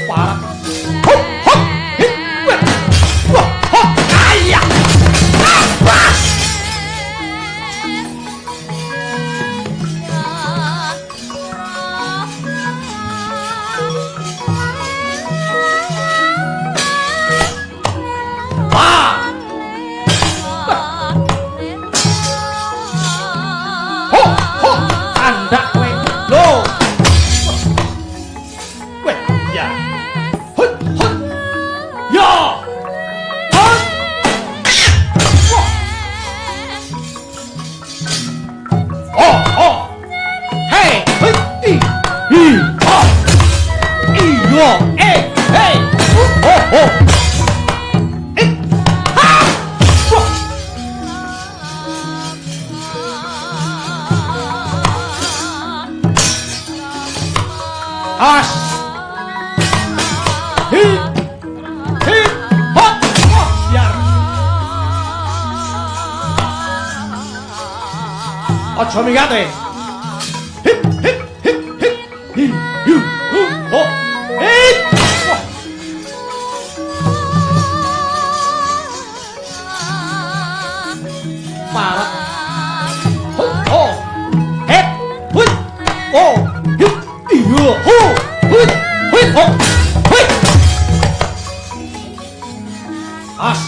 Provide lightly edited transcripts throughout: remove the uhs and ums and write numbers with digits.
Parah. Hop hop. Hit. Wah, hop. Ayah. Apa? Ojo mingate. Hip hip hip hip. Hi yu ho. Hip. Parah. Ho ho. Hip. Hui. Oh. Hip. Iya. Ho. Hui. Hui. Ho. Hui. As.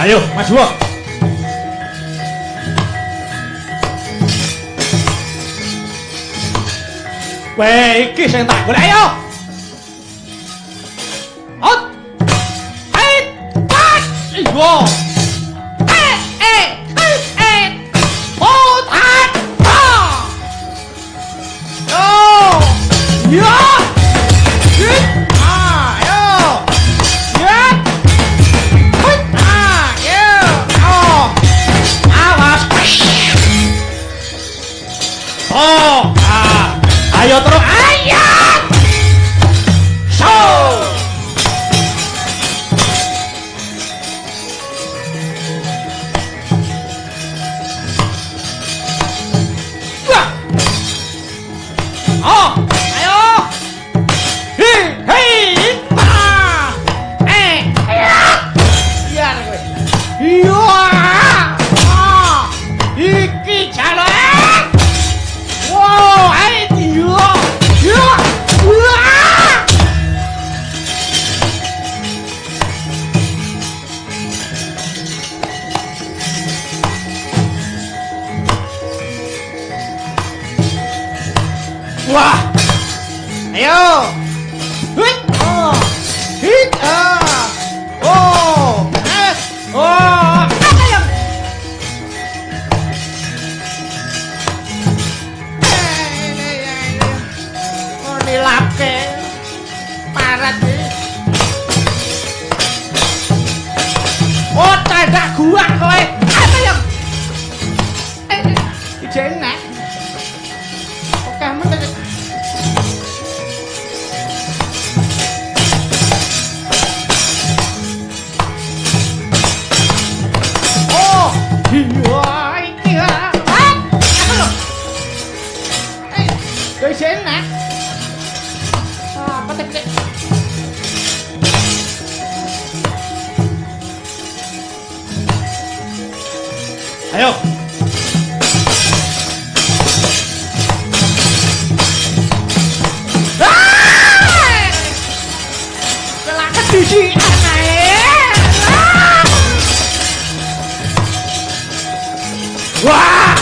Ayo, maju. Weh, iki sing tak golek ayo. Hot. Hei, pas. Iyo. Hot, hat. Yo. Yo. Ayo terus, ayat! Show! Wah! Oh, ayo! Hei, hei, ah! Ayat! Biar gue. Iya! Ah! Iki jalan! Wow, ayo! Wah, ayo, hit, oh, hit, oh, oh, apa yang? Oh, dilapke, parat nih. Oh, tidak gua kowe, apa yang? Ijen nak. Kamu iya, iki ha. Apa lo? Dari sini nak. Apa tadi? Ayo. Celaka di sini. Wah!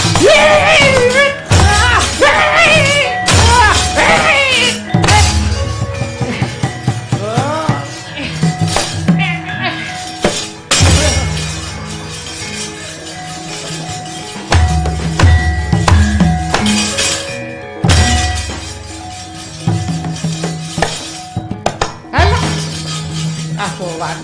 Kawan.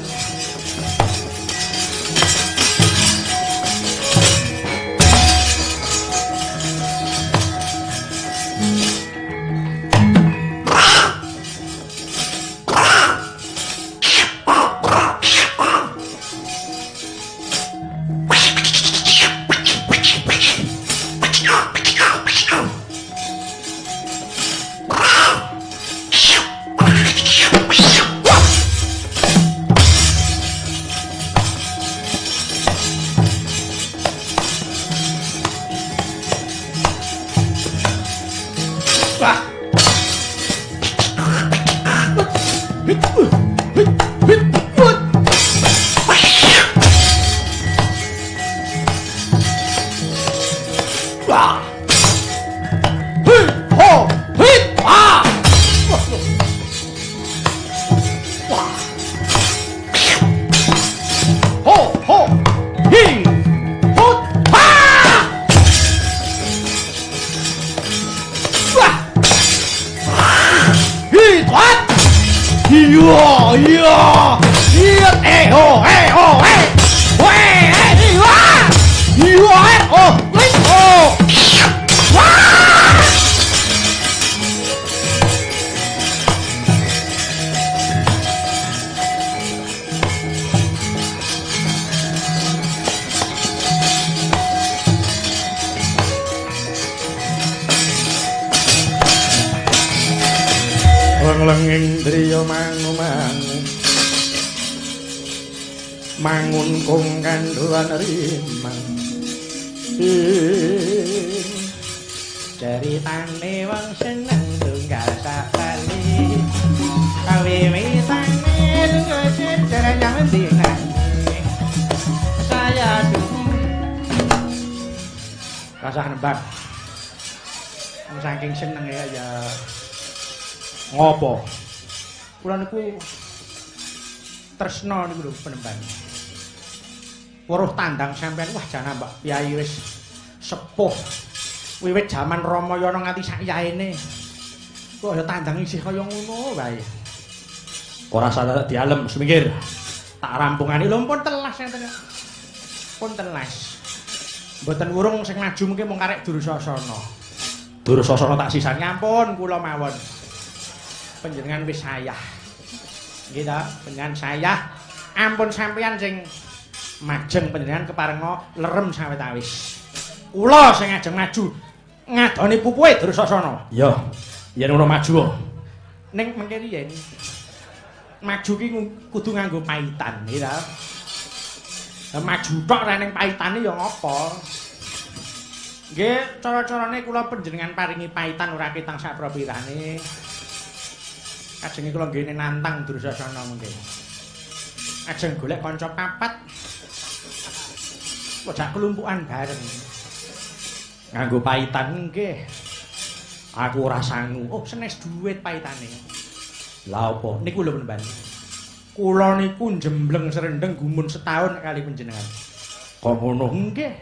Lenging driya mangu-mangu mangun kung kanduan rimang ceritane wong seneng tunggal sakali kawiwitane ngecet dereng dina saya rasah nembang saking seneng ya ngopo kula niku tresna niku lho penemban weruh tandang sampean wah jan Mbak Piyai wis sepuh wiwit jaman Ramayana nganti sak yaene kok ya tandang isih kaya ngono wae ora salah dialem semingkir tak rampungane lho pun telas enten pun telas mboten wurung sing maju mungkin mung karek Dursasana tak sisani ampun kula mawon panjenengan wis sayah. Nggih ta, panjenengan sayah. Ampun sampeyan sing majeng panjenengan keparenga lerem sawetawis. Kula sing ajeng maju ngadoni pupuhe Dursasana. Iya. Yen ngono maju. Ning mengke riyen maju ki kudu nganggo paitan, nggih ta. Lah maju tok ra ning paitane ya ngapa? Nggih, cara-carane kula panjenengan paringi paitan ora ketang sak propirane. Ajeng kula nggih nantang Dursasana mungkin. Ajeng golek kanca papat. Ojak kelumpukan bareng. Nganggo paitan nggih. Aku ora sangu. Oh, senes duit paitane. Lah apa? Niku lho Mbak. Kula niku jembleng serendeng gumun setahun kali panjenengan. Kok ngono? Nggih.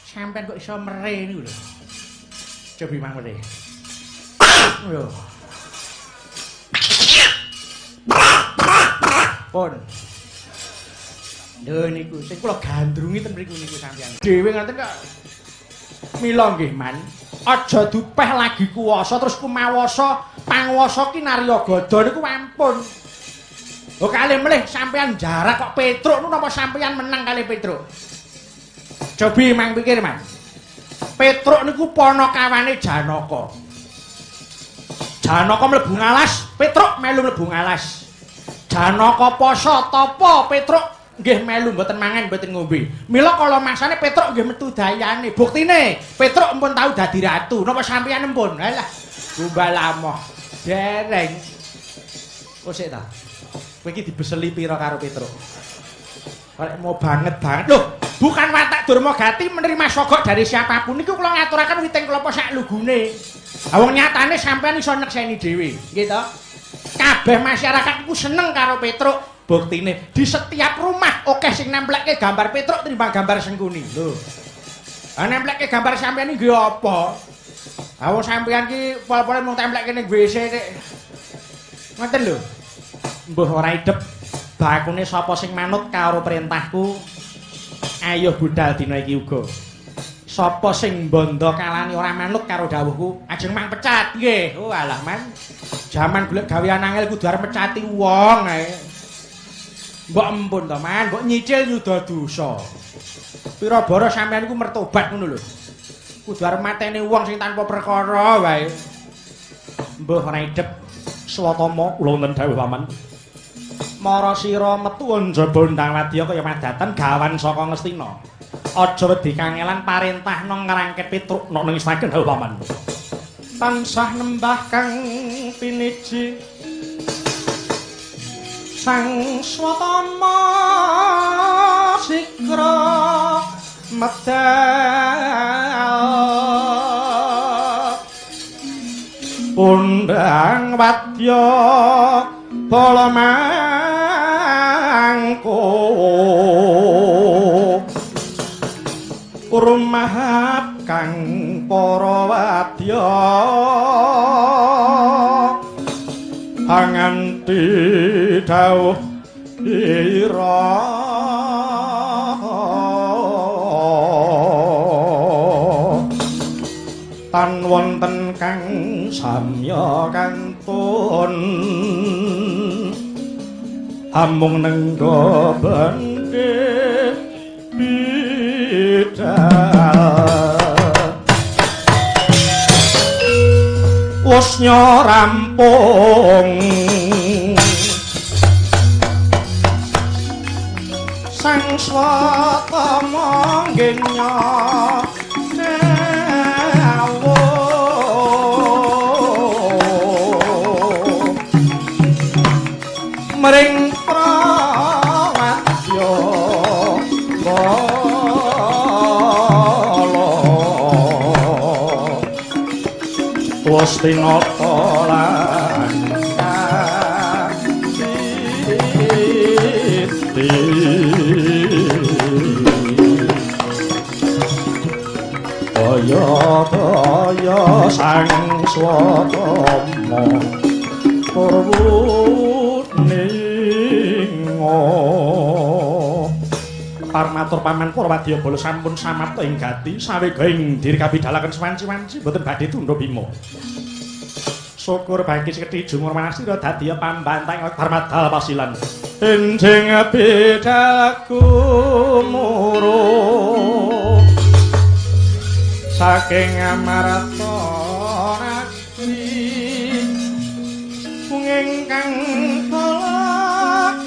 Sampeyan kok iso mere niku lho. Cobi mang mere. Lho. Pun. Lho niku sing kula gandrungi ten mriku niku sampeyan. Dhewe ngoten kok mila nggih man. Aja dupeh lagi kuwasa terus kumawasa, panguwasa ki narya gada niku ampun. Oh kalih melih sampeyan jarak kok Petruk niku napa sampeyan menang kalih Petruk? Cobi mang pikir man. Petruk niku panakawane Janaka. Janaka mlebu ngalas, Petruk melu mlebu ngalas. Janaka poso tapa Petruk nggih melu mboten mangan mboten ngombe. Mila kala mangsane Petruk nggih metu dayane. Buktine Petruk empun tau dadi ratu. Napa sampeyan empun? Halah, gumbal amoh. Dereng. Oh sik ta. Kowe iki dibeseli pira karo Petruk? Karek mau banget. Loh, bukan watak Durmagati menerima sogok dari siapapun niku kula ngaturaken witing klapa sak lugune. Wong nyatane sampean iso nyekseni dhewe, nggih to? Kabeh masyarakat iku seneng karo Petruk. Buktine di setiap rumah akeh sing nemplekke gambar Petruk timbang gambar Sengkuni. Lho. Ah nemplekke gambar sampean iki apa? Ah wong sampean ki pol-pole mung templekke ning WC nek. Ngoten lho. Mbuh ora idep. Bakune sapa sing manut karo perintahku? Ayo budal dina iki uga. Sapa sing bondo kalani ora manut karo dawuhku, ajeng mang pecat nggih. Oh alah man. Jaman golek gawean angel kudu arep mecati wong ae. Mbok ampun to, Man, mbok nyicil nyuda dosa. Pira bara sampean iku mertobat ngono lho. Kudu arep mateni wong sing tanpa perkara wae. Mbah ora idep swatama kula wonten dawuh paman. Mara sira metu njaba ndang wadya kaya madaten gawan saka Ngastina. Aja wedi kangelan parentah nang ngrangket Petruk nang ngisaken dawuh paman. Tansah nembah kang piniji Sang swatama sikra medal undang wadya bala mangko rumahat kang para wadya panganti dawuh ira tan wonten kang samya kantun amung nenggo bangke bidal wusnya rampung sang swatama nggenya mring prawadya bala Wastinata lan kaya sang swatama purwuninga parmatur paman Purwadya Bala sampun samapta ing gati sawega ing diri kabidalaken sewanci-wanci boten badhe tundha bima syukur bangki sekedhi jumur manasira dadi pambantang parmadal pasilan enjing bidalku muru saking amarta rakti ingkang kalakosa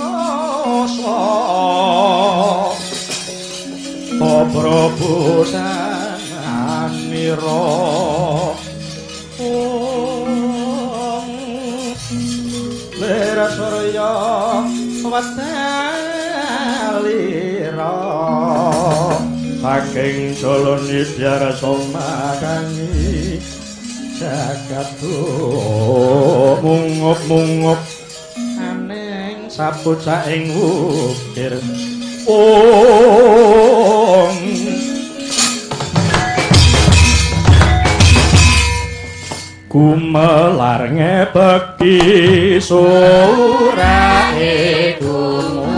Prabu sanira Lerasarya watalira saking Jalani Dyarasa makangi jagatu mungup-mungup aning sapucak ing wukir Kumelar ngebeki surake gumurung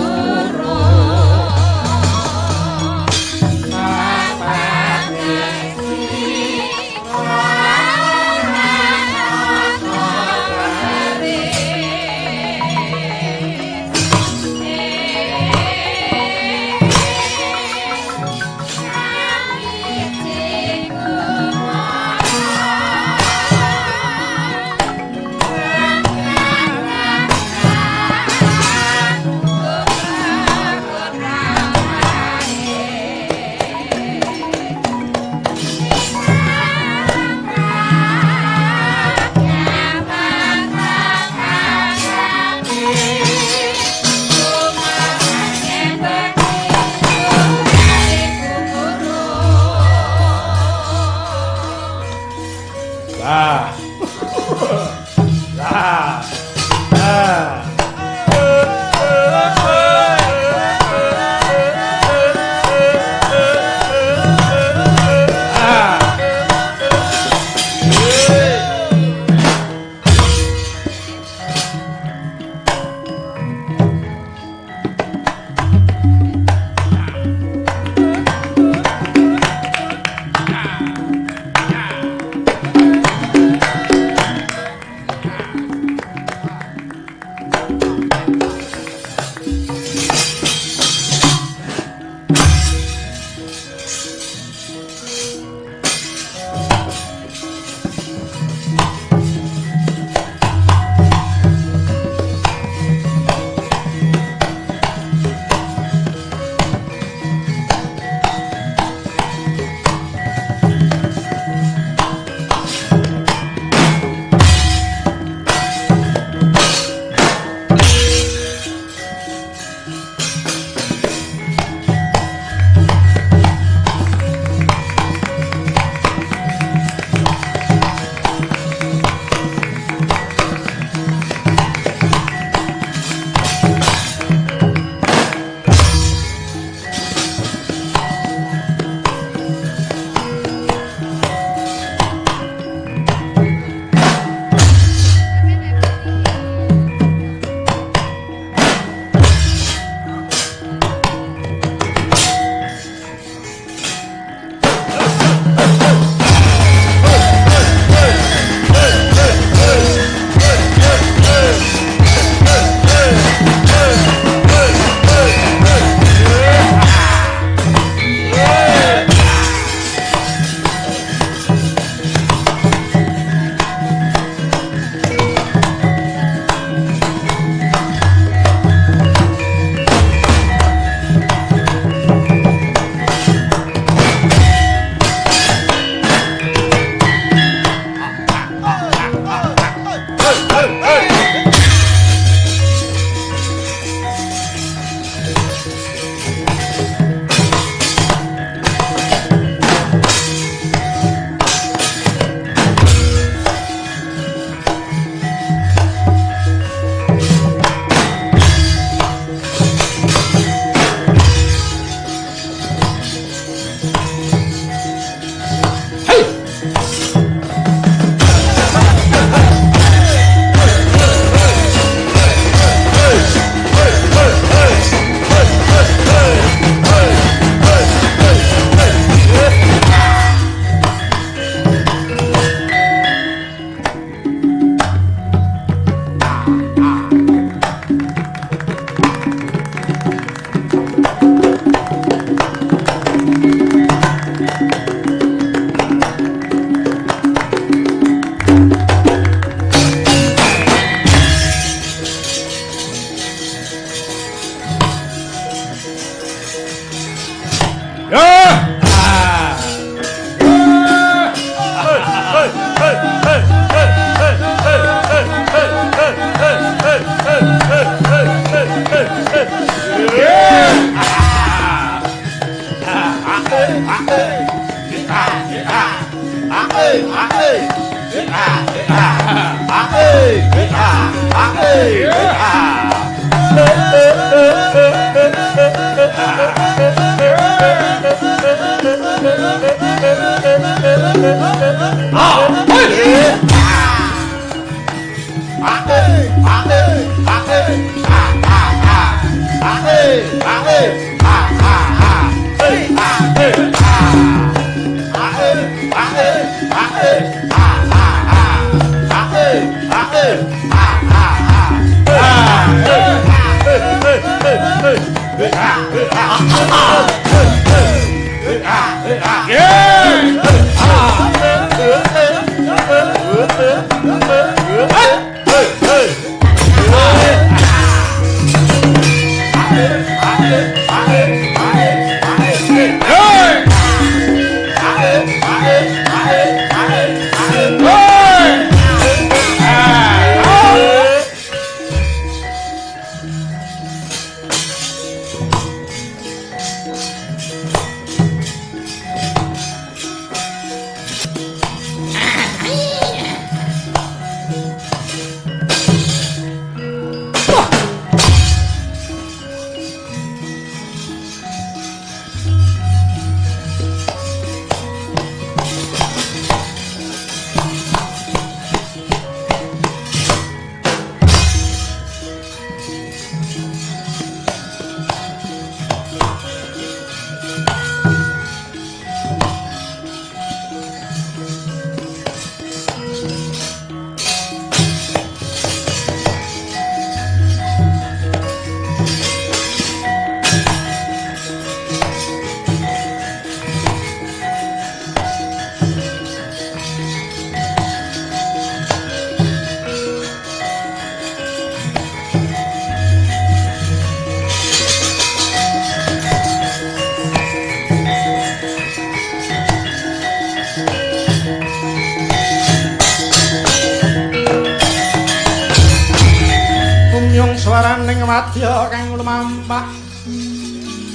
swaraning wadya kang lumampah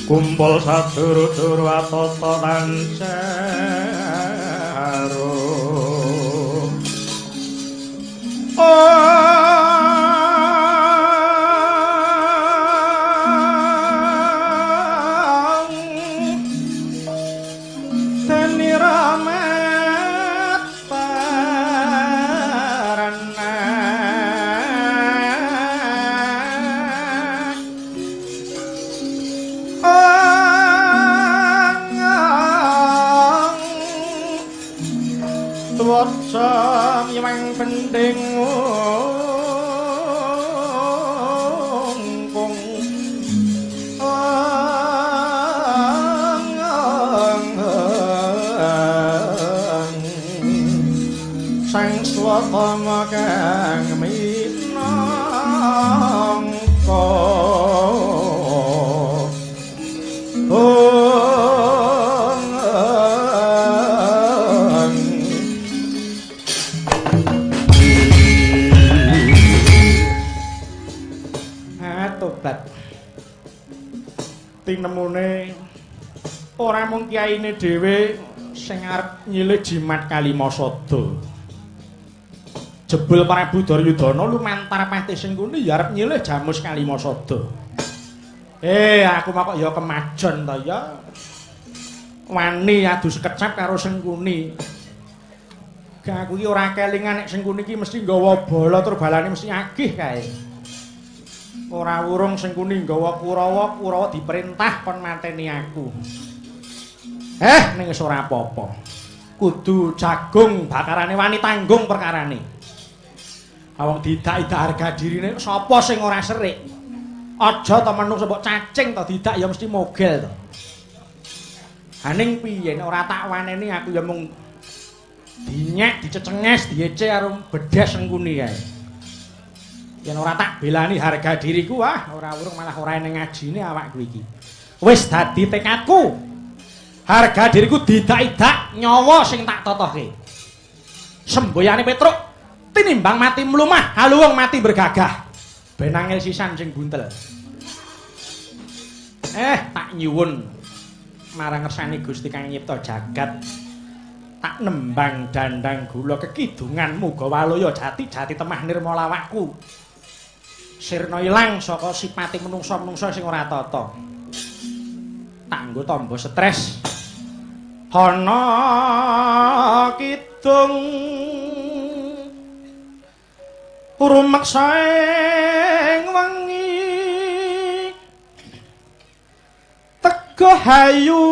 kumpul saduru-duru atata tancaro Dani Rahmat Parana Tuwaca miwang pending ungkung sang swatama kang minangka tinemune ora mung kiyaine dhewe sing arep nyilih jimat Kalimasada. Jebul Prabu Duryudana lumantar pati sing kene ya arep nyilih jamus Kalimasada. Aku mah kok ya kemajon to ya. Wani adu sekecap karo Sengkuni. Gak aku iki ora kelingan nek Sengkuni iki mesti nggawa bala tur balane mesti agih kae. Ora wurung Sengkuni nggawa Kurawa, Kurawa diperintah kon mateni aku. Ning wis ora apa-apa. Kudu jagung bakarane wani tanggung perkarane. Awang didak-idak harga dirine sapa sing ora serik. Aja to menungso mbok cacing to didak ya mesti mogel to. Haning piye nek ora tak waneni aku ya mung dinyek, dicecenges, diece karo bedas Sengkuni kae. Yen ora tak belani harga diriku ora urung malah ora eneng ngajine awakku iki. Wis dadi tekadku. Harga diriku didak-idak nyawa sing tak totohke. Semboyane Petruk tinimbang mati mlumah, haluwung mati bergagah. Ben angel sisan sing buntel. Tak nyuwun marang ngersani Gusti kang nyipta jagat. Tak nembang dandang gula kekidungan muga walaya jati temah nirmala awakku. Sirna ilang saka sipate menungsa-menungsa sing ora tata. Tak nggo tamba stres. Ana kidung rumeksa ing wengi tega hayu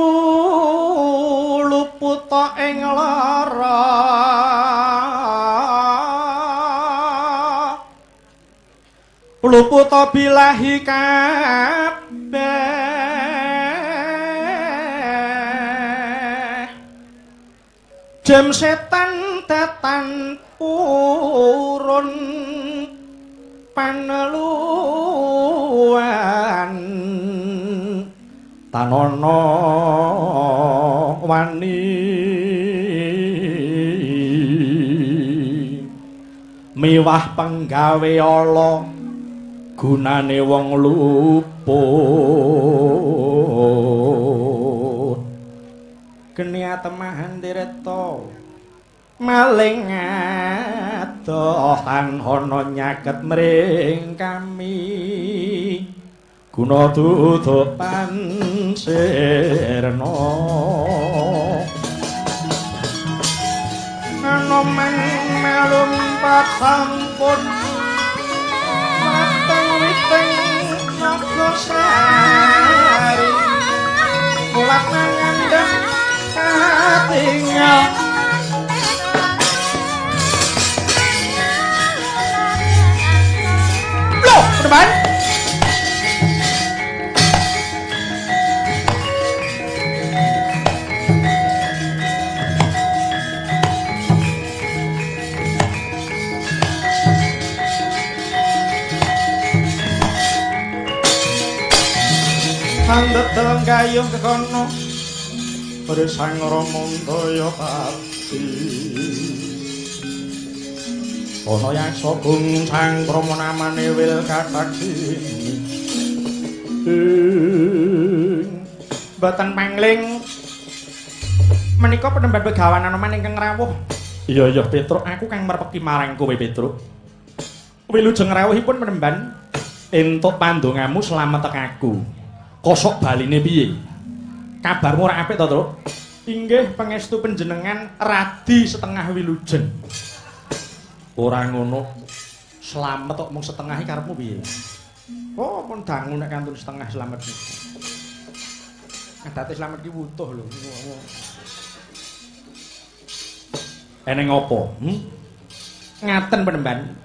luput ing lara luput bilahi kabeh jam setan tatan purun paneluan tanono wani miwah penggawe ala gunane wong luput geni atemahan direta maling adohan ana nyaket mring kami guna tutupan sirna anoman melumpat sampun mateng witing nagosari mulat ngandheng katingal loh teman Andhet dalam gayung kekono pada sang Ramandaya pati ana yang sogung sang Rama namane wil kataksini mboten pangling menika penembat begawan anoman ingkang rawuh iya Petruk aku kang merpeki marang kowe Petruk wilujeng rawuhipun penemban entuk pandongamu slamet aku kosok baline piye? Kabarmu ora apik to, Truk? Inggih pangestu panjenengan radi setengah wilujeng. Ora ngono. Slamet kok mung setengahe karepmu piye? Oh, pun dangu nek kantun setengah slamet niku. Adate slamet ki wutuh lho. Eneng apa? Ngaten penemban.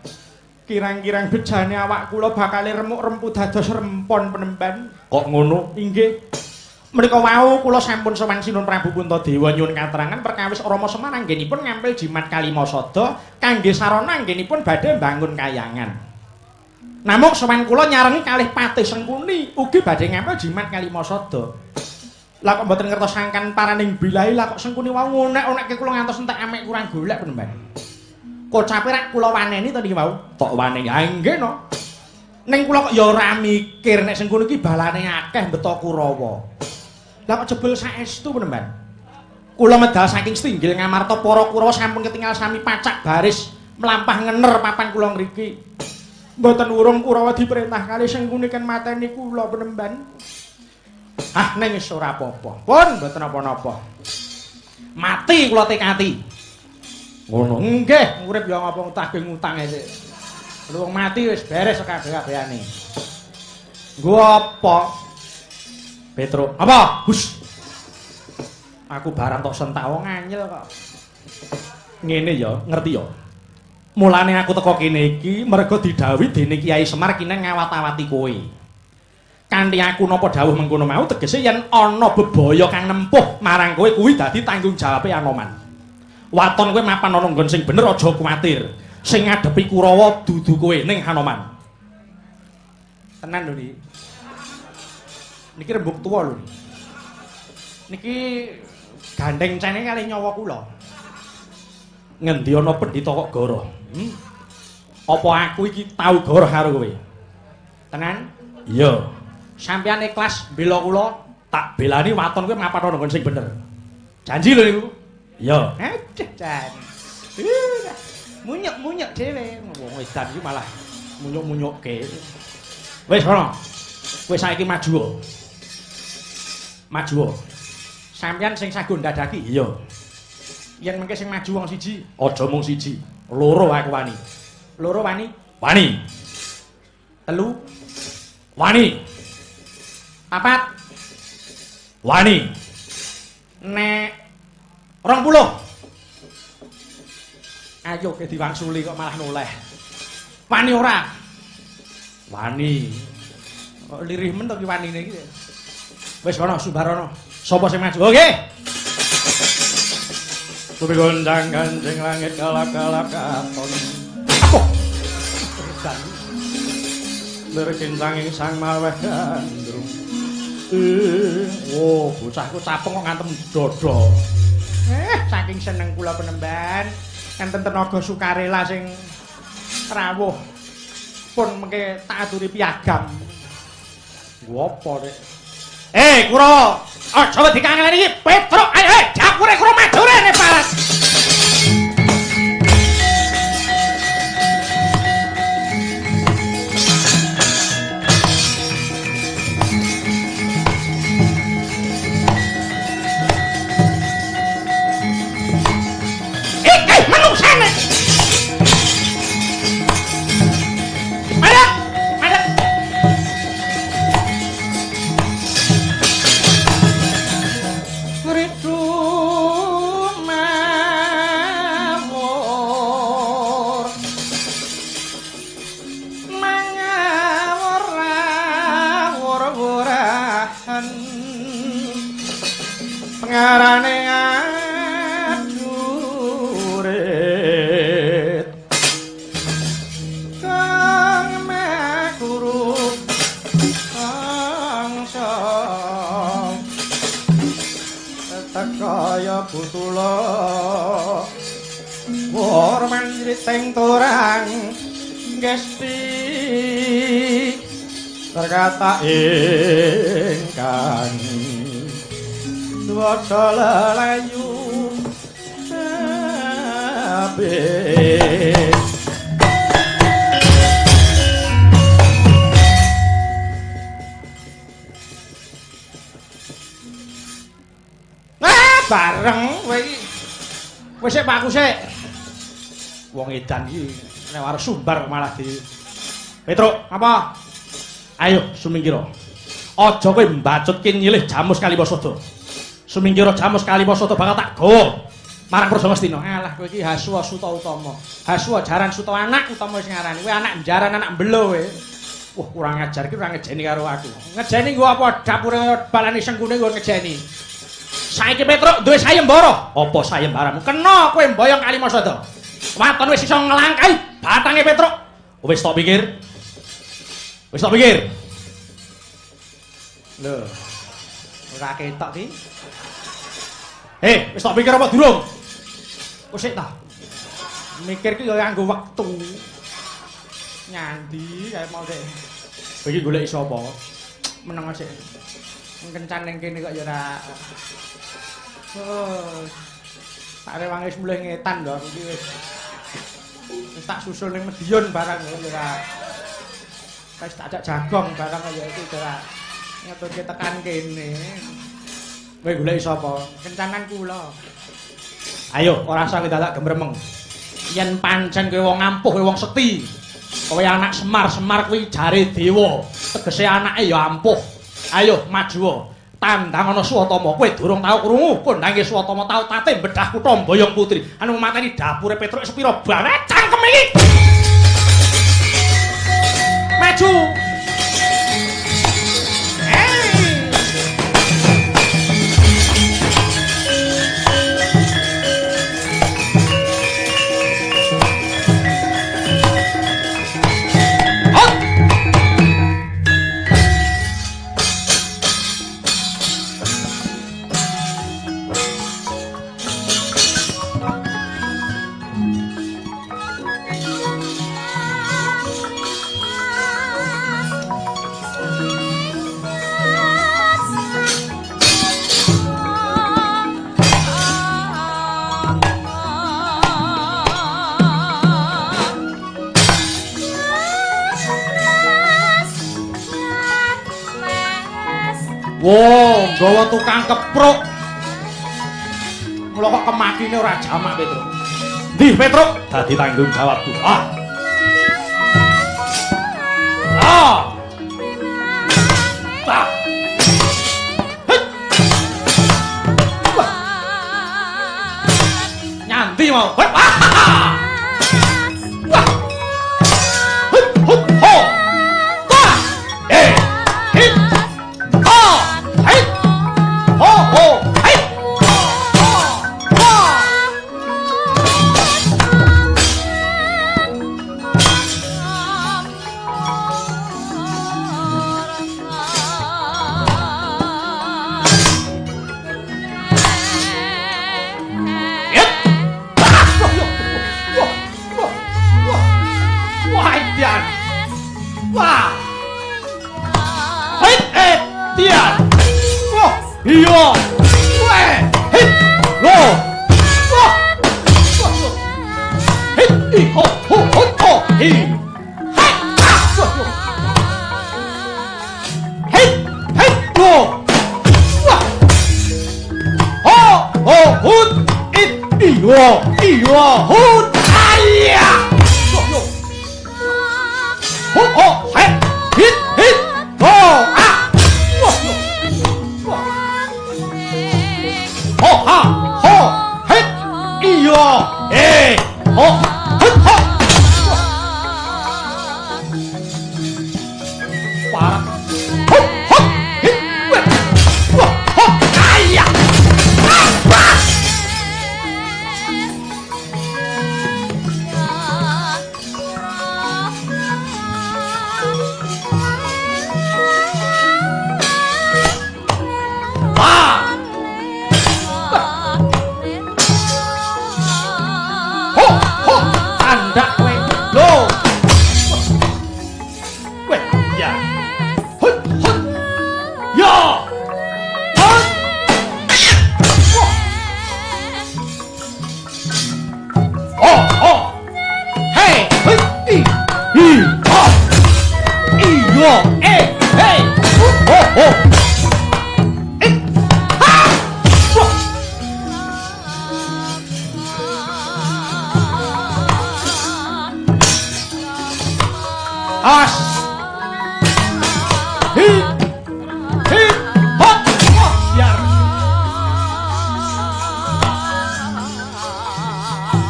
Kirang-kirang bejane awak kula bakal remuk rempu dados rempon penemban. Kok ngono? Inggih. Menika wau kula sampun sowan Sinun Prabu Puntadewa nyuwun katerangan perkawis Rama Semar anggenipun ngampil jimat Kalimasada kangge sarana anggenipun badhe mbangun kayangan. Namung sowan kula nyarengi kalih Patih Sengkuni ugi badhe ngampil jimat Kalimasada. Lah kok mboten ngertos sangkan paraning bilahi lah kok Sengkuni wau ngonek-onekke kula ngantos entek amek kurang golek penemban. Kocape rak kula waneni to niki wau. Tok waneni. Ha nggih no. Ning kula kok ya ora mikir nek Sengkuni iki balane akeh beto Kurawa. Lah kok jebul saestu penemban. Kula medal saking Stinggil ngamarta para Kurawa sampun ketingal sami pacak baris mlampah ngener papan kula ngriki. Mboten urung Kurawa diperintah kali Sengkuni kan mateni kula penemban. Ah ning wis ora apa-apa. Pun mboten apa-apa. Mati kula tekati. Ngono. Nggih, urip ya ngapa tagih ngutang sik. Lu wong mati wis beres kabeh-kabehane. Nggo apa? Petruk. Apa? Hus. Aku barang tok sentak wong anyel kok. Ngene ya, ngerti ya. Mulane aku teko kene iki merga didhawuhi dening Kyai Semar kineng ngawat-awati kowe. Kanthi aku napa dawuh mengkono mau tegese yen ana bebaya kang nempuh marang kowe kuwi dadi tanggung jawabe Anoman. Waton kowe mapan ana nggon sing bener aja kuwatir. Sing ngadepi Kurawa dudu kowe ning Hanoman. Tenan lho iki. Niki rembug tuwa lho. Niki gandeng cene kali nyawa kula. Ngendi ana pendhita kok goroh? Apa aku iki tau goroh karo kowe? Tenan? Iya. Sampeyan ikhlas bela kula, tak belani waton kowe mapan ana nggon sing bener. Janji lho niku. Iya. Jan. Munyuk-munyuk dhewe. Wong edan iki malah munyuk-munyukke. Wis ana. Kowe saiki maju. Maju. Sampeyan sing sago ndadaki? Iya. Yen mengke sing maju wong siji, aja mung siji. Loro aku wani. Loro wani? Wani. Telu? Wani. Papat? Wani. Nek 20. Ayo ke diwangsuli kok malah noleh. Wani ora? Wani. Kok lirih men to ki wanine iki. Wis ana Sumbarono. Sapa sing maju? Oke. Kuwi gondang ganjeng langit kalak-kalak katon. Apa? Lirikin sanging sang maweh gandrung. Oh, bocahku capeng kok ngantem dodo. Saking seneng kula penemban, enten tenaga sukarela sing rawuh. Pun mengke tak aturi piagam. Ngopo rek? Kura, aja dikangen iki, Petruk. Ayo, dapure kura maju rene, Pak. Manungsane. Pengarane adurit kang meguru angsa takaya putula war manjriting torang gesti terkata ingkang Dwaca lelayu abet bareng kowe iki wis sik Pak sik wong edan iki nek arep sumbar malah di Petruk apa ayo sumingkira aja kowe mbacutke nyilih Jamus Kaliwosada sumingkira Jamus Kaliwosada bakal tak gawa marang Praja Ngastina. Alah kowe iki Haswa Suta Utama. Haswa jaran Suta anak utama sing ngarani. Kowe anak jaran anak mbelo kowe. Wah kurang ajar iki ora ngejeni karo aku. Ngejeni nggo apa dapure balane sengkune nggo ngejeni. Saiki Petruk duwe sayembara. Apa sayembaramu? Kena kowe mboyong Kalimasada. Waton wis iso nglangkai batange Petruk. Wis tok pikir. Wis tok pikir. Lho. Ora ketok iki. Wis tak pikir apa durung? Kok sik ta? Mikir ki ya nganggo wektu. Nyandi kaya mau sik. Kowe iki golek sapa? Meneng sik. Kencan ning kene kok ya ora. Oh. Tak rewangi wis mulih ngetan lho iki wis. Wis tak susul ning Medion barang ya ora. Wis tak ajak jagong barang ya iki ora. Ngetutke tekan kene. Kowe golek sapa? Kencanan kula. Ayo, ora usah dadak gemremeng. Yen pancen kowe wong ampuh, kowe wong sekti. Kowe anak Semar kuwi jare dewa. Tegese anake ya ampuh. Ayo maju. Tandang ana Swatama. Kowe durung tau krungu kondange Swatama tau tate bedah kutha Boyong Putri. Anu mateni dapure Petruk sepira banget cangkem iki. Maju. gawa tukang kepruk. Mula kok kemakine ora jamak Petruk. Ndi Petruk dadi tanggung jawabku. Ah. Ah. Tak. Nyanti mau.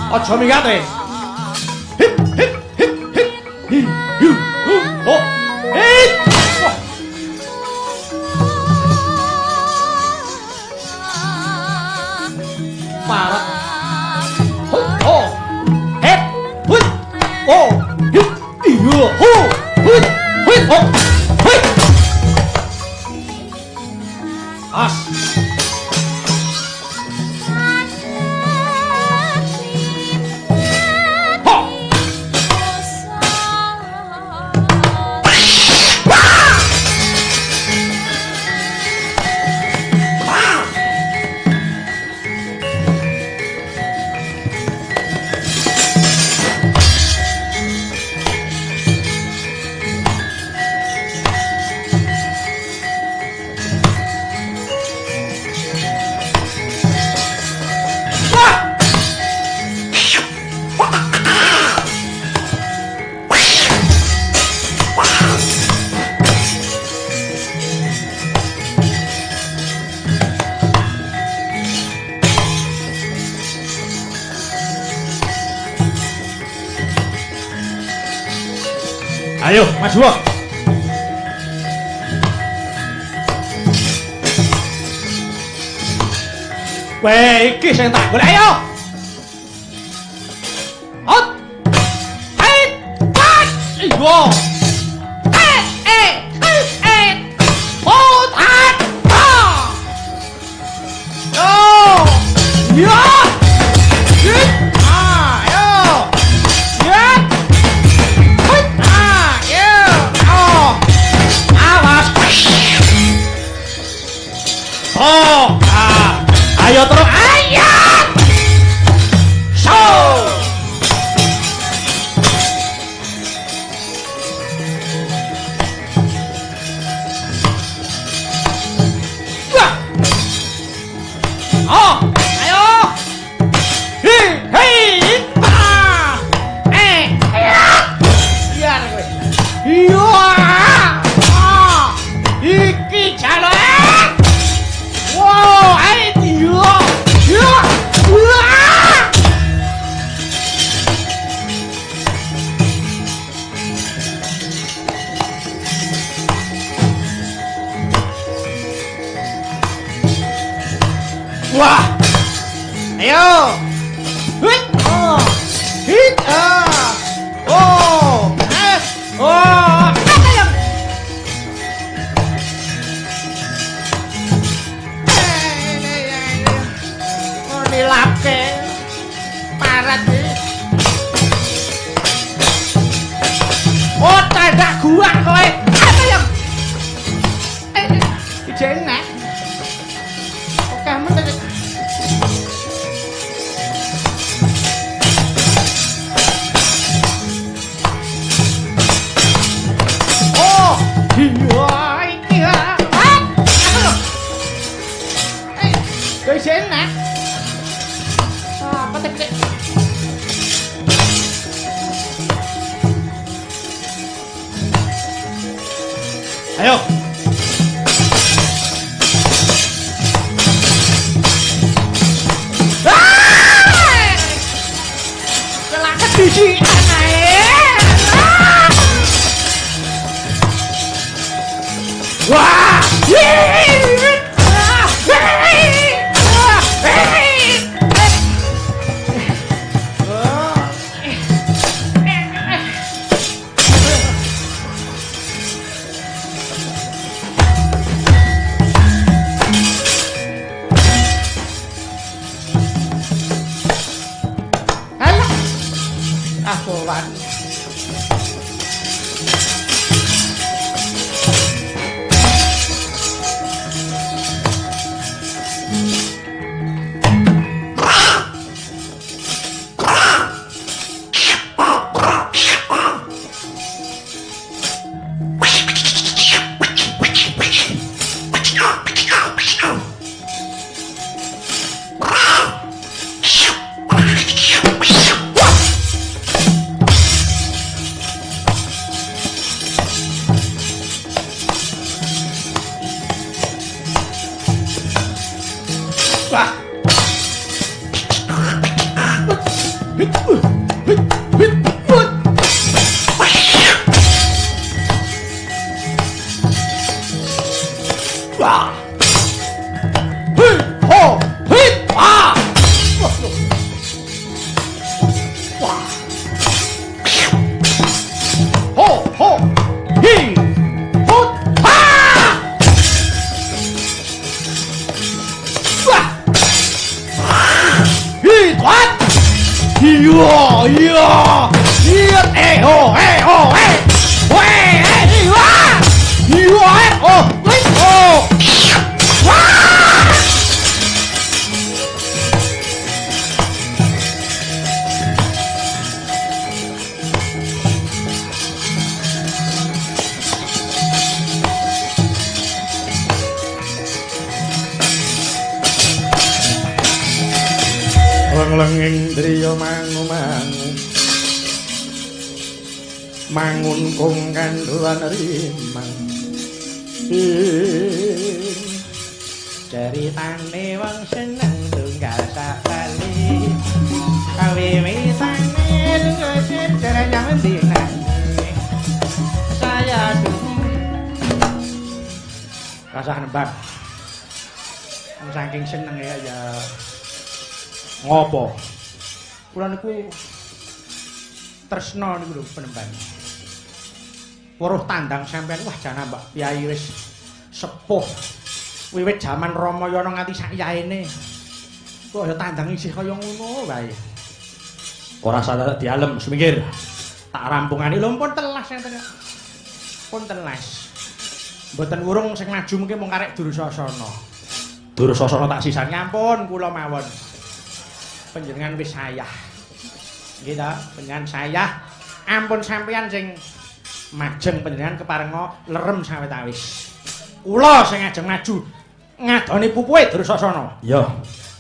Aja mingate. Hip hip hip hip. Hi hu hu ho. Hip. Parat. Ho ho. Hip. Hui. Oh. Hip. Iyo. Ho. Hui. Hui. Ho. Hui. As. Ayo, maju. Weh, iki sing tak golek ayo. Hot. Hai, pat. Iyo. Hot. Yo. Yo. Ayo terus, ayo! Show! Wah! Wah. Ayo. Hit. Oh. Hit. Oh. Oh. Oh, dilapke. Parat iki. Oh, tandak gua kowe. Ayo. Ijen nek. Oke, men. Iya, iya. Dari sini. Apa tadi? Ayo. Kelakar di sini. Wah! Alah! Aku wani. Lenging driya mangu-mangu mangun kung kanduan rimang ceritane wong seneng tunggal sakali kawiwitane luwih dereng dina saya rasah nembang saking seneng ya ngopo kula niku tresna niku lho penembang weruh tandang sampean wah jana Mbak Piyai wis sepuh wiwit jaman Ramayana nganti sak yaene kok ya tandang isih kaya ngono wae ora sadar dialem semingkir tak rampungane lho pun telas enten pun telas mboten wurung sing maju mungkin mung karek Durasana tak sisani ampun kula mawon panjenengan wis sayah. Nggih ta, panjenengan sayah. Ampun sampeyan sing majeng panjenengan keparenga lerem sawetawis. Kula sing ajeng maju ngadoni pupuhe Durasana. Iya.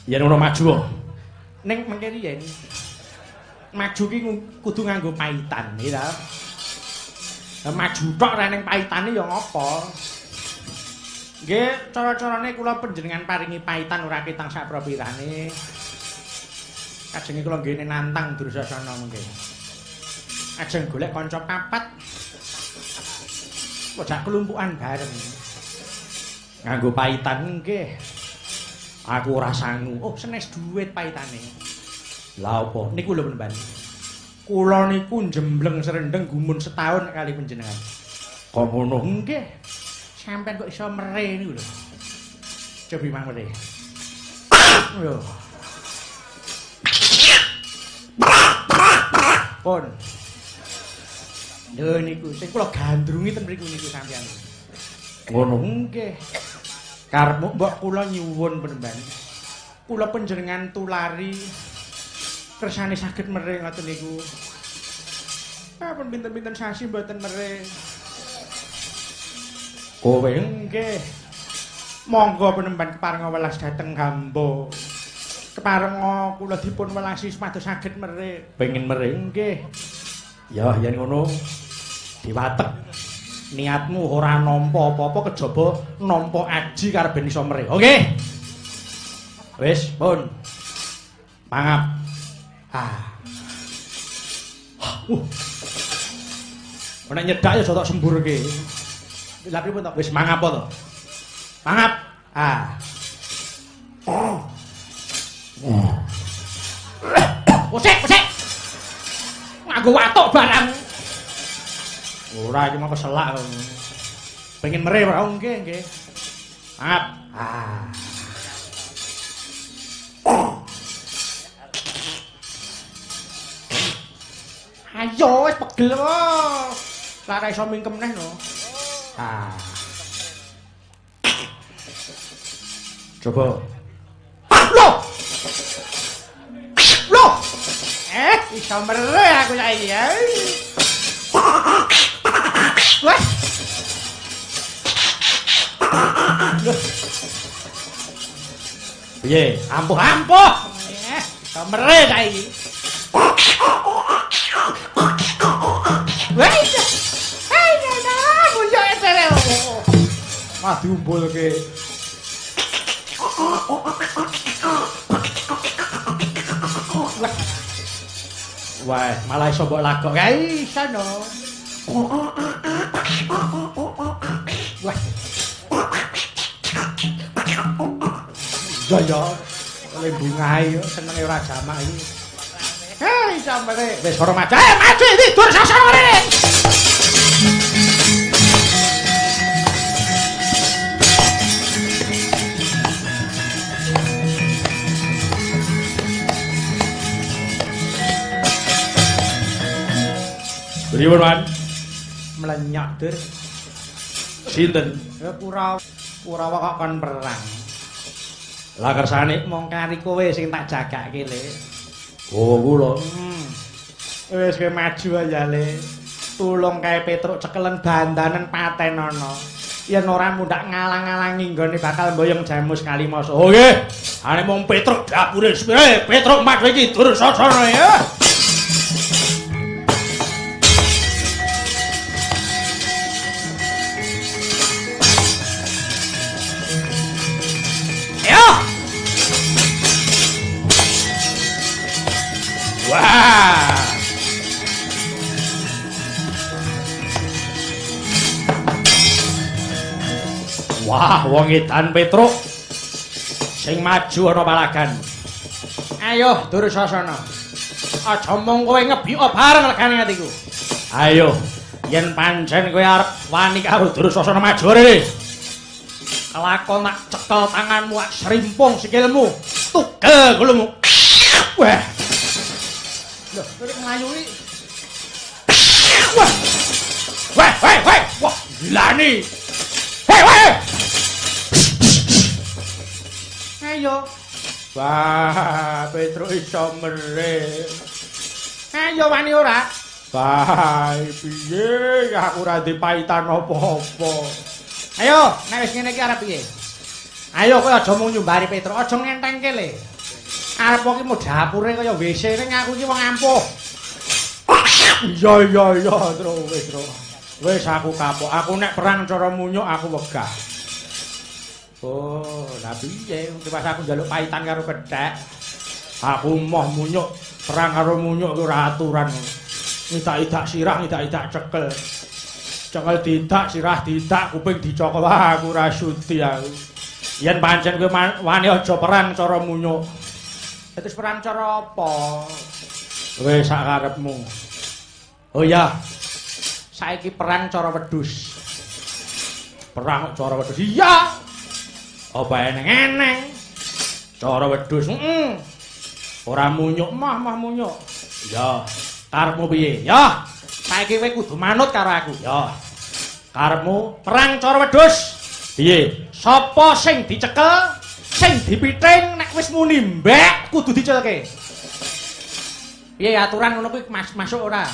Yen ngono maju. Ning mengke riyen maju ki kudu nganggo paitan, nggih ta. Lah maju tok ra ning paitane ya ngapa? Nggih, cara-carane kula panjenengan paringi paitan ora ketang sak propirane. Ajenge kula nggene nantang Durasana mengke. Ajeng golek kanca papat. Kok jak kelumpukan bareng. Nganggo paitan nggih. Aku ora sangu. Oh, senes duit paitane. Lah apa? Niku lho Penemban. Kula niku njembleng serendeng gumun setahun kali panjenengan. Kok ngono? Nggih. Sampeyan kok iso mere niku lho. Cobi mang mere. Lho. Pun. Lho niku sing kula gandrungi ten mriku niku sampeyan. Ngono nggih. Karepmu mbok kula nyuwun Penemban. Kula panjenengan tulari kersane saged mere ngoten niku. Pun pinten-pinten sasi mboten mere. Kowe nggih. Monggo Penemban keparenga welas dhateng hamba. Keparenga kula dipun welasi supados saged mere. Pengin mere nggih. Ya yen ngono diwatek. Niatmu ora nampa apa-apa kejaba nampa aji karep ben iso mere. Oke. Wis, pun. Mangap. Nek nyedak ya aja tok semburke. Lha pripun to? Wis mangap to? Mangap. Posek. Nganggo watuk barang. Ora iki mau keselak. Pengen mere ora nggih. Mangap. Ayo wis pegel kok. Lara iso mingkem neh no. Coba. Loh. Iso mere aku saiki ya. Wah. Piye? Ampuh. Iso mere saiki. Wah. Munjuk esere. Wah diumbulke. Wah, malah iso mbok lagok kae sono. Wah. Ya. Oleh bungae senenge ora jamak iki. Hei, sampe wis ora maju. Maju iki dur sasar ngene. Pripun, Man? Melenyok, Dur. Sinten? Ya Kurawa kok kon perang. Lah kersane mong kari kowe sing tak jagake, Le. Oh, kula. Wis kowe maju aja, Le. Tulung kae Petruk cekelen bandanen patenana. Yen ora mundak ngalang-alangi nggone bakal mboyong jamus Kalimasa. Oh nggih. Ane mong Petruk dapure. Petruk maju iki dur sasana ya. Wah, wong edan Petruk sing maju ana palagan. Ayo Dursasana. Aja mung kowe ngebika bareng legane atiku. Ayo, yen pancen kowe arep wani karo Dursasana maju rene. Kelakon tak cekel tanganmu, tak serimpung sikilmu. Tugel gulumu. Wah. Lho, kowe mlayu iki. Wah. Wah, gilani. Hei. Ayo. Wah, Petruk iso mere. Ayo wani ora? Bae piye aku ora dipaitan apa-apa. Ayo, nek wis ngene iki arep piye? Ayo kowe aja mung nyumbari Petruk, aja ngentengke le. Arep iki mau dapure kaya WC ning aku iki wong ampuh. Iya, Tru. Wis aku kapok. Aku nek perang cara munyuk aku wegah. Oh, lah piye pas aku njaluk paitan karo kethek. Aku moh munyuk, perang karo munyuk ku ora aturan. Idak-idak sirah, idak-idak cekel. Cekel didak, sirah didak, kuping dicokol. Wah, aku ora sudi aku. Yen pancen kowe wani aja perang cara munyuk. Terus perang cara apa? Kowe sak karepmu. Oh ya. Saiki perang cara wedhus. Perang cara wedhus. Iya. Apa eneng-eneng? Cara wedhus. Ora munyuk mah munyuk. Ya, karepmu piye? Ya. Saiki kowe kudu manut karo aku. Ya. Karepmu perang cara wedhus. Piye? Sapa sing dicekel, sing dipithing nek wis muni mbek kudu dicelke. Piye aturan ngono kuwi masuk ora?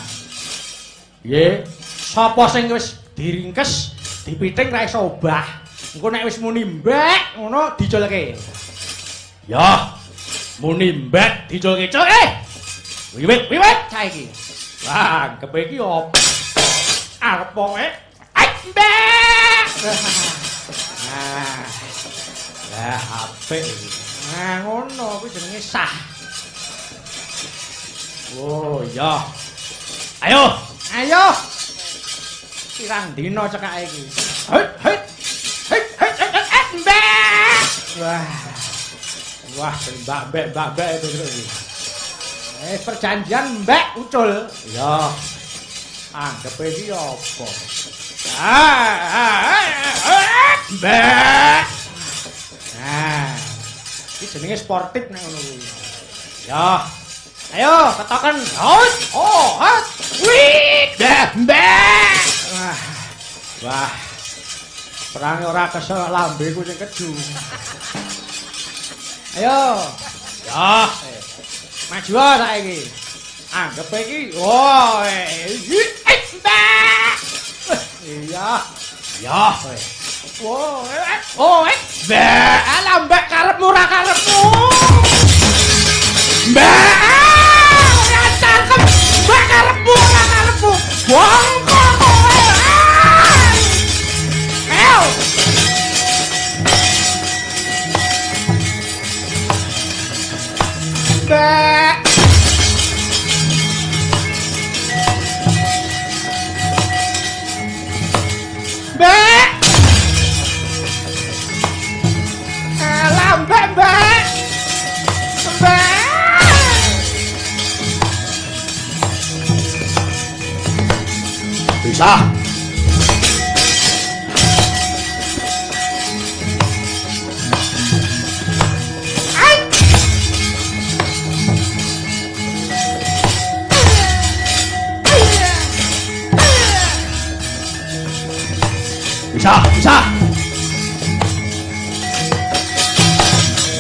Piye? Sapa sing wis diringkes, dipithing ra iso obah. Engko nek wis muni mbek ngono dicelke. Ya. Muni mbek diculke. Wiwit saiki. Wah, kepe iki opo? Arep wae. Mbek. Lah apik iki. Nah, ngono kuwi jenenge sah. Oh, ya. Ayo. Pirang dina cekake iki. Hei. Mbek. Wah, mbak itu terus. Perjanjian mbak ucul. Ya. Anggap iki apa? Mbak. Nah. Iki jenenge sportif nek ngono kuwi. Ya. Ayo, ketoken. Wih, mbak. Wah. Perang ora kesel lambeku sing keju. Ayo. Ya. Maju saiki. Anggep iki. Mbak. Iya. Ya. Mbak. Alah mbak karepmu ora karepmu. Mbak. Ora cangkem. Mbak karepmu ora karepmu. Bongkok kowe. Ayo. Mbak. Mbak. Alah mbak. Mbak. Bisa. Bisa.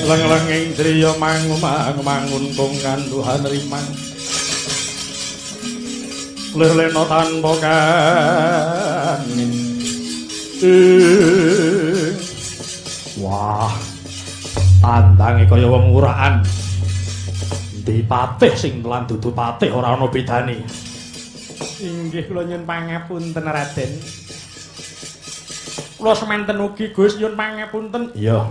Leng-lenging driya mangun kongkan Tuhan rimang. Lelena tanpa kanin. Wah. Tandange kaya wong urakan. Ndi patih sing lan dudu patih ora ana bedane. Inggih kula nyuwun pangapunten Raden. Kula semanten ugi Gus nyuwun pangapunten. Iya.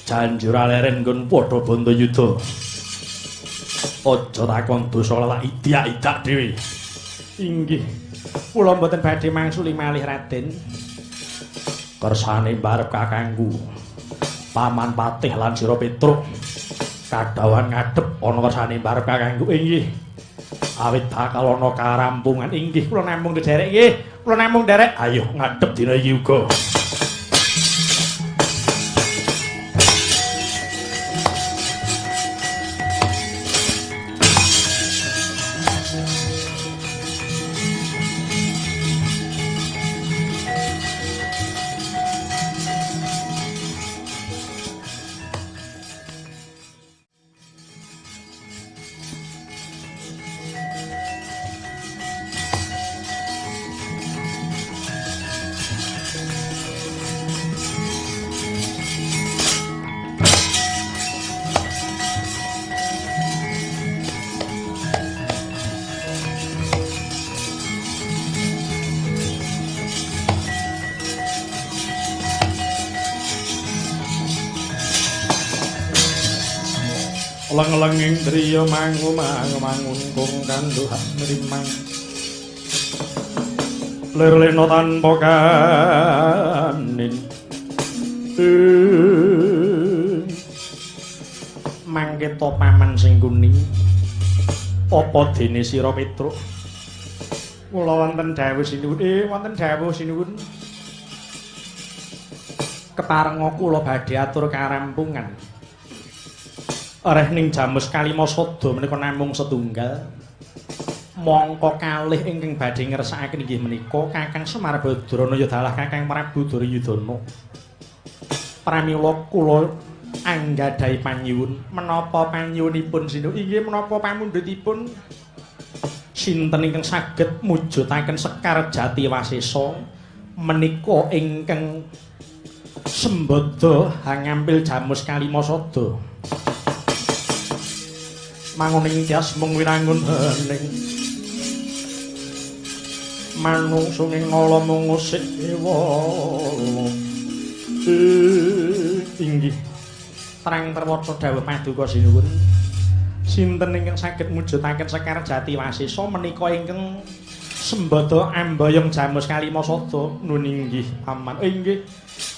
Janjur aleren nggon padha Bantayuda. Aja takon dosa lelak idak-idak dhewe. Inggih. Kula mboten badhe mangsuli malih Raden. Kersane mbarep kakangku. Paman Patih lan Sira Petruk kadhawan ngadhep ana kersane mbarep kakangku. Inggih. Awit bakal ana karampungan. Inggih kula namung derek nggih. Kula namung derek. Ayo ngadhep dina iki uga. Leng-lenging driya mangun kongkan Tuhan rimang. Lirlena tanpa kanin. Mangke to paman sing kuning. Apa dene sira Petruk? Kula wonten dawuh sinuwun. Wonten dawuh sinuwun. Keparenga kula badhe atur karampungan. Areh ning Jamus Kalimasada menika namung setunggal. Mongko kalih ingkang badhe ngersakaken inggih menika Kakang Semar Badrana Yadalah Kakang Prabu Duryudana. Pramila kula anggadhahi panyuwun menapa panyuwunipun sinuwun inggih menapa pamundhutipun sinten ingkang saged mujudaken Sekar Jati Wasesa menika ingkang sembada hangampil Jamus Kalimasada. Manguning tias mung wirangun hening manungsunging nala mungusik dewa inggih terang terwaca dawuh paduka sinuwun sinten ingkang saged mujudaken Sekar Jati Wasesa menika ingkang sembada ambayong Jamus Kalimasada nun inggih paman inggih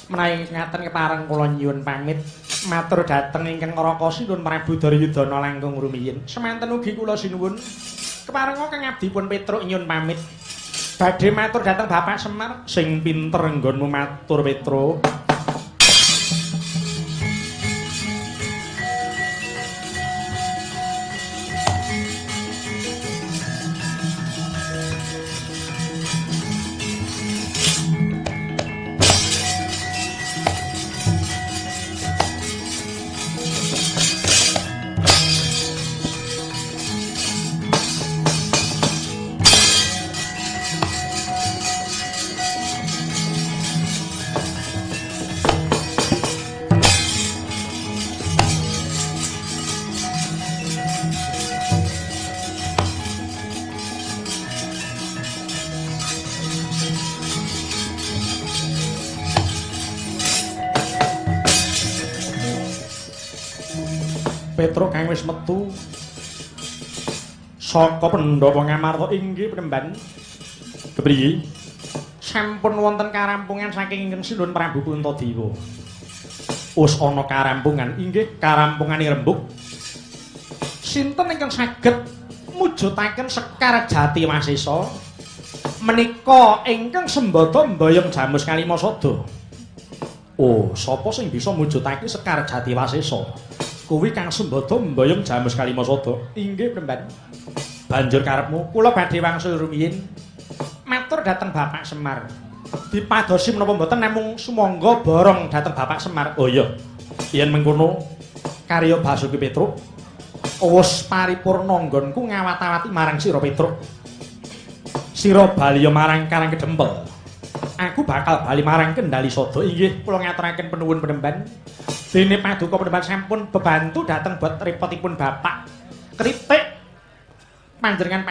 menawi ngaten kepareng kula nyuwun pamit matur dhateng ingkang Raka Sinuwun Prabu Duryudana langkung rumiyin semanten ugi kula sinuwun keparenga Kang Abdipun Petruk nyuwun pamit badhe matur dhateng Bapak Semar sing pinter nggonmu matur Petruk. Petruk kang wis metu saka Pandhawa Ngamarta inggih Penemban. Kepriye? Sampun wonten karampungan saking ingkang Sinuwun Prabu Puntadewa. Us ana karampungan inggih karampungan Rembug. Sinten ingkang saged mujudaken Sekar Jati Wasesa menika ingkang sembada mbayong Jamus Kalimasada. Oh, sapa sing bisa mujudake Sekar Jati Wasesa? Kuwi kang sembada mbayong Jamus Kalimasada. Inggih Penemban. Banjur karepmu kula badhe wangsul rumiyin matur dhateng Bapak Semar. Dipadosi menapa mboten namung sumangga borong dhateng Bapak Semar. Oh iya. Yen mengkono karya Basuki Petruk wis paripurna nggonku ngawat-awati marang sira Petruk. Sira bali marang Karang Kedempel. Aku bakal bali marang Kendali Sada. Inggih kula ngaturaken penuwun Penemban. Dene paduka Penemban sampun bebantu dhateng bot repotipun Bapak. Kritik panjenengan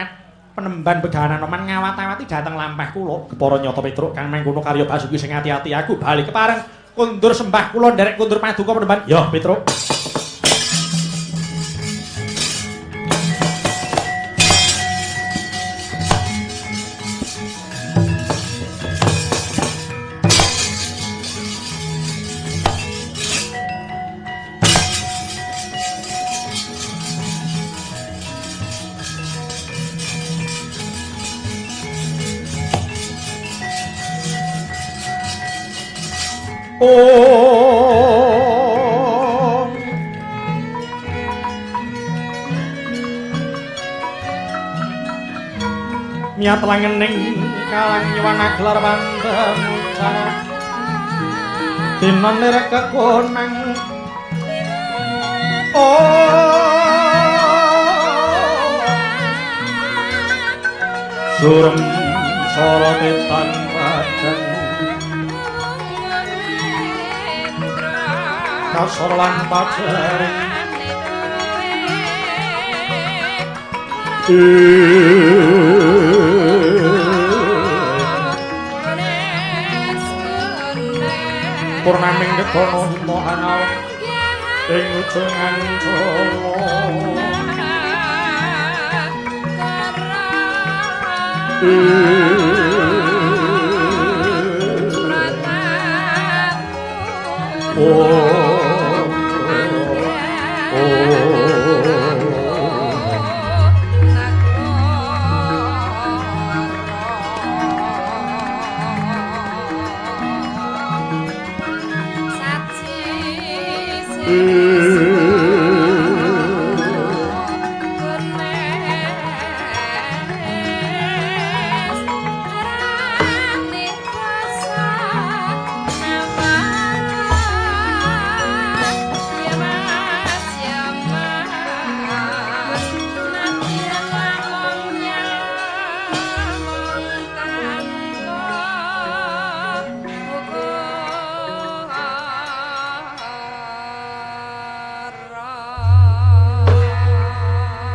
Penemban Begawan Anoman ngawat-awati dhateng lampah kula. Kepara nyata Petruk kang mengkono karya Basuki sing ati-ati aku bali kepareng kundur sembah kula nderek kundur paduka Penemban. Ya Petruk. Miat langening kalang nyuwana gelar pandem cara dinon nirek kekonang surem sorotetan padang kasor lan pajaring purnaming kedono himohanal ing ujungan Jawa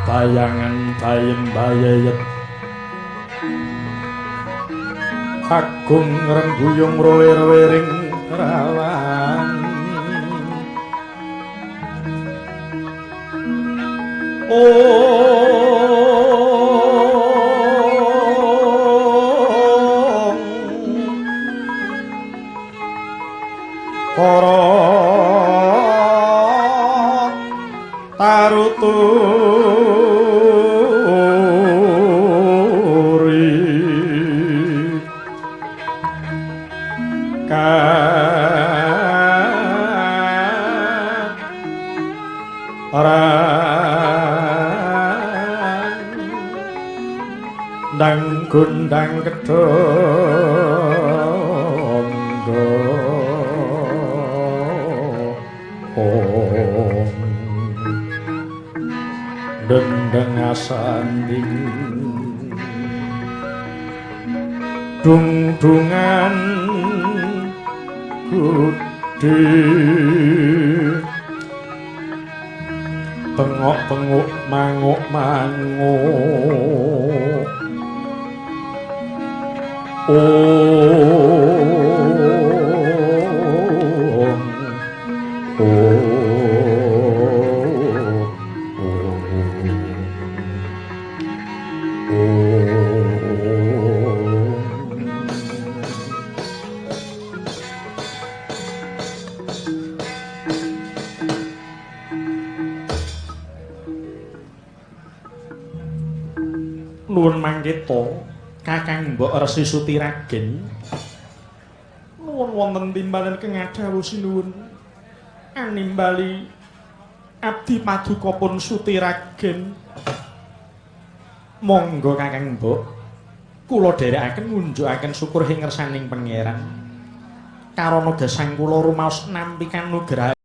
bayangan bayen bayayet agung rembuyung rower-wering rawan para taruturi dang gundang kedhondo dendeng asanding dung-dungan gudhe tengok-tengok manguk-manguk nuwun mangketa Kakang Mbok Resi Sutiragen nuwun wonten timbalan kengadhawuh sinuwun animbali abdi paduka pun Sutiragen monggo Kakang Mbok kula dherekaken ngunjukaken syukur ing ngersaning pangeran karana gesang kula rumaos nampi kanugraha